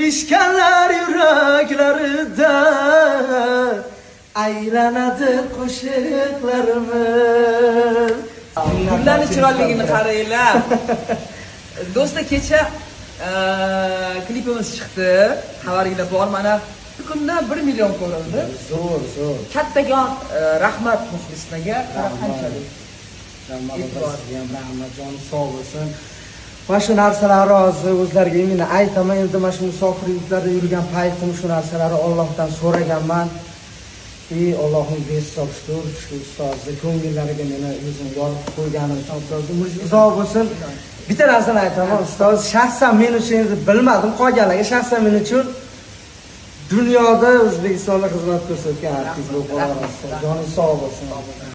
sevishganlar yuraklarida aylanadi qo'shiqlarimiz. Gullarning chiroyligini qaranglar. Do'stlar, kecha klipimiz chiqdi. Xabaringlar bor. Mana bir kunda 1 million ko'rildi. Zo'r. Kattagon rahmat muxlislarga. Qanchalik rahmat jon sog' bo'lsin. Mana shu narsalar hozir o'zlariga men aytaman, endi mana shu musofirliklarda yurgan paytim shu narsalarni Allohdan so'raganman. Allohning behisob shukr, shu ustozni ko'ngillariga meni o'zim yorib qo'ygani uchun ustozni umringiz uzoq bo'lsin. Bitta narsani aytaman, ustoz shaxsan men uchun endi bilmadim, qolganlarga shaxsan men uchun dunyoda O'zbekistonda xizmat ko'rsatgan artist bo'lib qolaverasiz. Joningiz sog' bo'lsin.